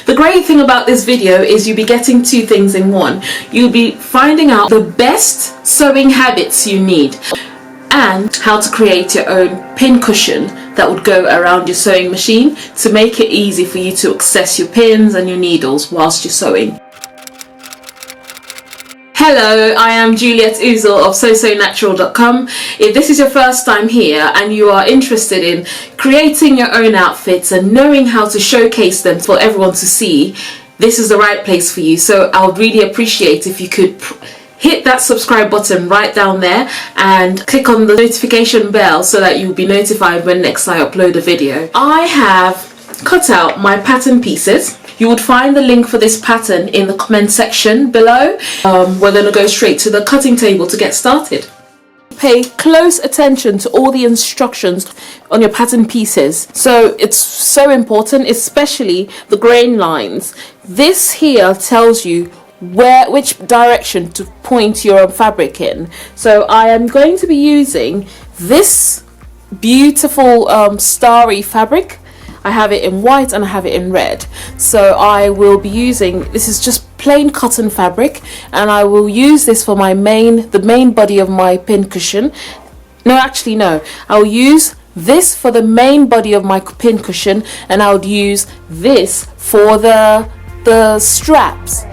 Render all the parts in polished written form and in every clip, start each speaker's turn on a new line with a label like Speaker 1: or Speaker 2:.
Speaker 1: The great thing about this video is you'll be getting two things in one. You'll be finding out the best sewing habits you need and how to create your own pin cushion that would go around your sewing machine to make it easy for you to access your pins and your needles whilst you're sewing. Hello, I am Juliet Uzor of Sewsonatural.com. If this is your first time here and you are interested in creating your own outfits and knowing how to showcase them for everyone to see, this is the right place for you. So I would really appreciate if you could hit that subscribe button right down there and click on the notification bell so that you'll be notified when next I upload a video. I have cut out my pattern pieces. You would find the link for this pattern in the comment section below. We're going to go straight to the cutting table to get started. Pay close attention to all the instructions on your pattern pieces. So it's so important, especially the grain lines. This here tells you which direction to point your fabric in. So I am going to be using this beautiful starry fabric. I have it in white and I have it in red. So I will be using, this is just plain cotton fabric, and I will use this for the main body of my pin cushion. No, I'll use this for the main body of my pin cushion, and I would use this for the straps.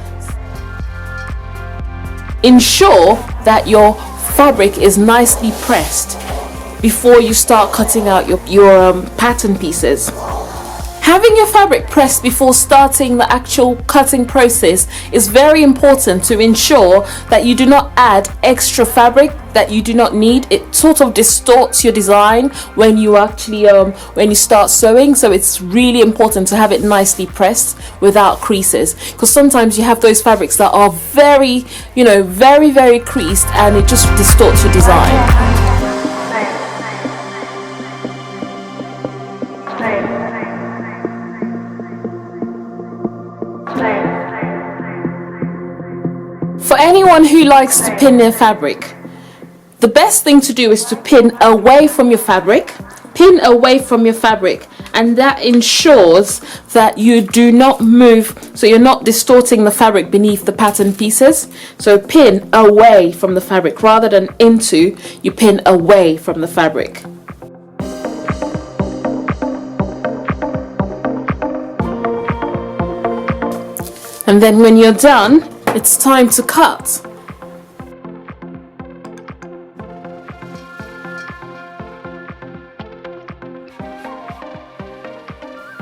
Speaker 1: Ensure that your fabric is nicely pressed before you start cutting out your pattern pieces. Having your fabric pressed before starting the actual cutting process is very important to ensure that you do not add extra fabric that you do not need. It sort of distorts your design when you actually when you start sewing. So it's really important to have it nicely pressed without creases, because sometimes you have those fabrics that are very creased, and it just distorts your design. For anyone who likes to pin their fabric, the best thing to do is to pin away from your fabric. Pin away from your fabric, and that ensures that you do not move, so you're not distorting the fabric beneath the pattern pieces. So pin away from the fabric rather than into, you pin away from the fabric. And then when you're done, it's time to cut.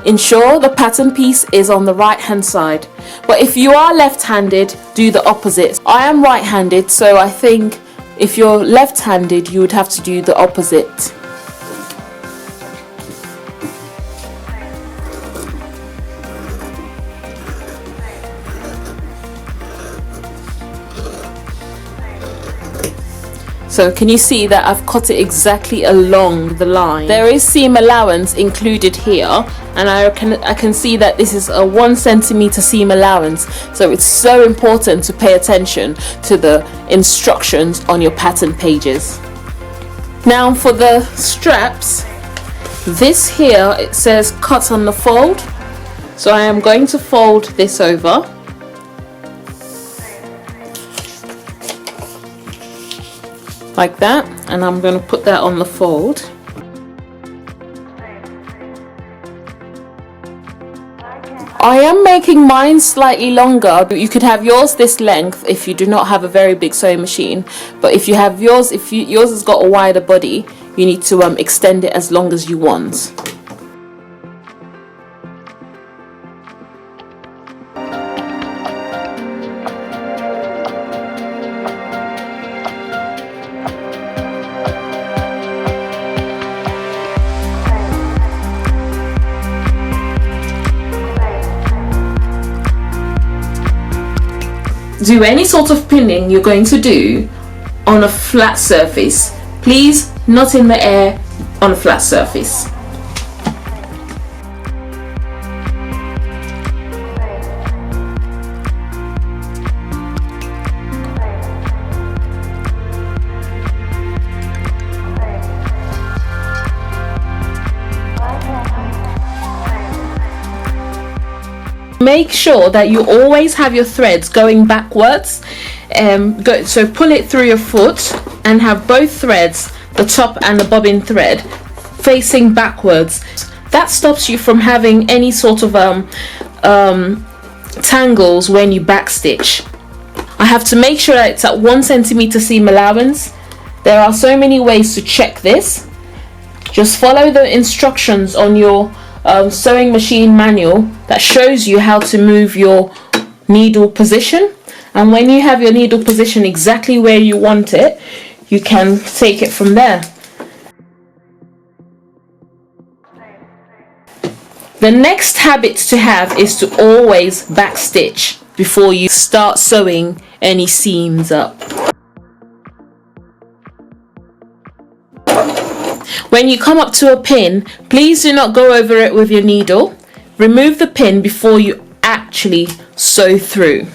Speaker 1: Ensure the pattern piece is on the right hand side, but if you are left-handed, do the opposite. I am right-handed, so I think if you're left-handed, you would have to do the opposite. So can you see that I've cut it exactly along the line? There is seam allowance included here, and I can see that this is a 1 centimeter seam allowance. So it's so important to pay attention to the instructions on your pattern pages. Now for the straps, this here, it says cut on the fold. So I am going to fold this over. Like that, and I'm going to put that on the fold. I am making mine slightly longer. You could have yours this length if you do not have a very big sewing machine, but if you have yours, yours has got a wider body, you need to extend it as long as you want. Do any sort of pinning you're going to do on a flat surface. Please, not in the air, on a flat surface. Make sure that you always have your threads going backwards. So pull it through your foot and have both threads, the top and the bobbin thread, facing backwards. That stops you from having any sort of tangles when you backstitch. I have to make sure that it's at 1 centimeter seam allowance. There are so many ways to check this. Just follow the instructions on your sewing machine manual that shows you how to move your needle position, and when you have your needle position exactly where you want it, you can take it from there. The next habit to have is to always backstitch before you start sewing any seams up. When you come up to a pin, please do not go over it with your needle. Remove the pin before you actually sew through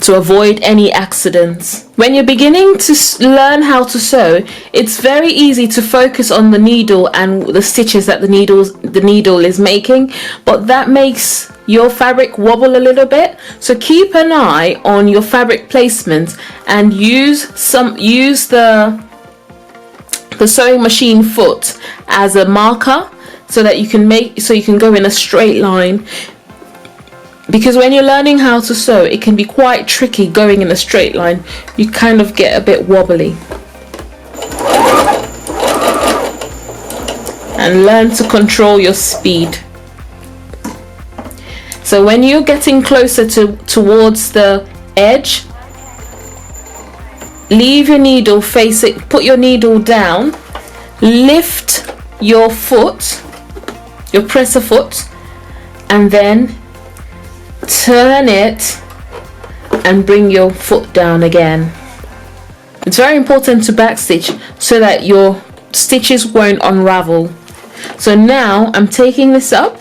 Speaker 1: to avoid any accidents. When you're beginning to learn how to sew, it's very easy to focus on the needle and the stitches that the needle is making, but that makes your fabric wobble a little bit. So keep an eye on your fabric placement and use the sewing machine foot as a marker so that you can go in a straight line, because when you're learning how to sew, it can be quite tricky going in a straight line. You kind of get a bit wobbly. And learn to control your speed. So when you're getting closer towards the edge, leave your needle facing, put your needle down, lift your foot, your presser foot, and then turn it and bring your foot down again. It's very important to backstitch so that your stitches won't unravel. So now I'm taking this up.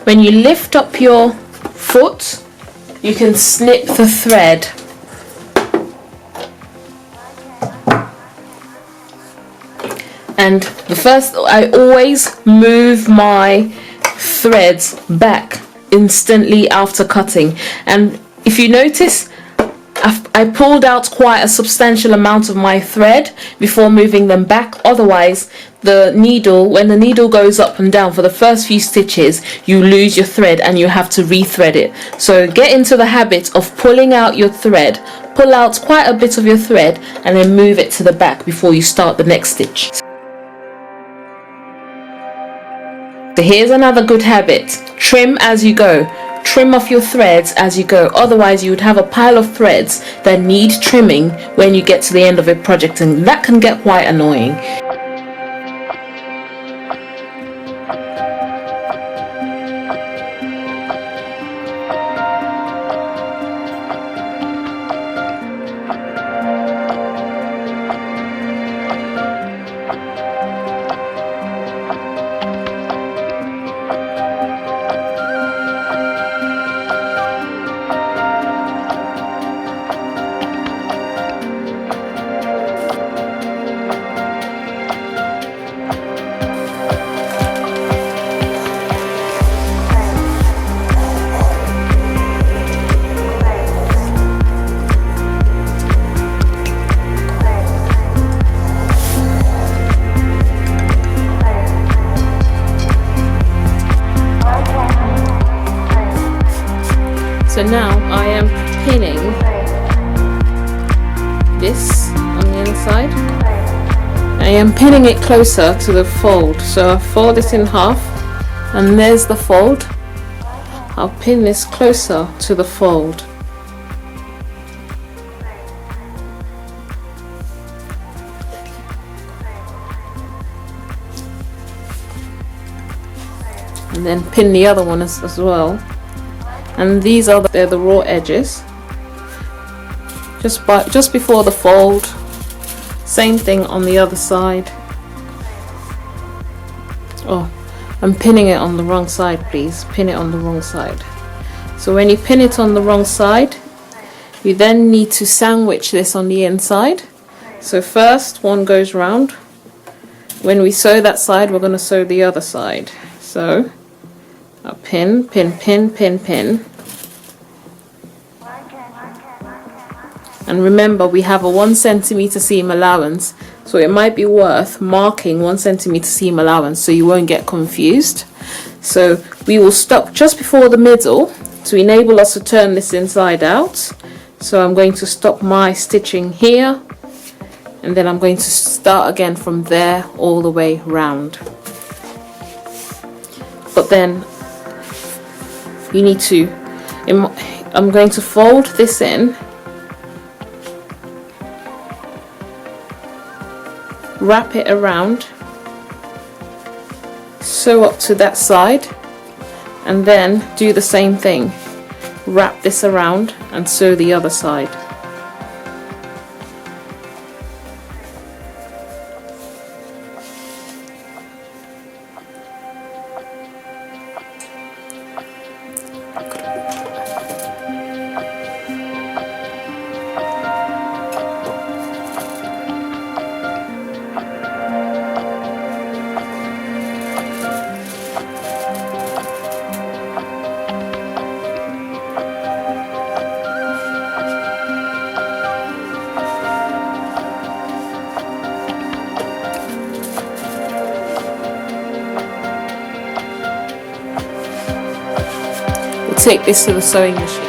Speaker 1: When you lift up your foot, you can snip the thread. And I always move my threads back instantly after cutting, and if you notice, I pulled out quite a substantial amount of my thread before moving them back. Otherwise, when the needle goes up and down for the first few stitches, you lose your thread and you have to rethread it. So get into the habit of pulling out your thread, pull out quite a bit of your thread, and then move it to the back before you start the next stitch. So here's another good habit: trim as you go. Trim off your threads as you go, otherwise you would have a pile of threads that need trimming when you get to the end of a project, and that can get quite annoying. So now I am pinning this on the inside. I am pinning it closer to the fold. So I fold it in half, and there's the fold. I'll pin this closer to the fold. And then pin the other one as well. And these are the raw edges, just before the fold. Same thing on the other side. Oh, I'm pinning it on the wrong side. Please pin it on the wrong side. So when you pin it on the wrong side, you then need to sandwich this on the inside. So first one goes round. When we sew that side, we're going to sew the other side. So I'll pin, pin, pin, pin, pin, And remember, we have a 1 centimeter seam allowance, so it might be worth marking 1 centimeter seam allowance so you won't get confused. So we will stop just before the middle to enable us to turn this inside out. So I'm going to stop my stitching here, and then I'm going to start again from there all the way round. But then you need to, I'm going to fold this in, wrap it around, sew up to that side, and then do the same thing. Wrap this around and sew the other side. Take this to the sewing machine.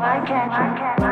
Speaker 2: Why can't you?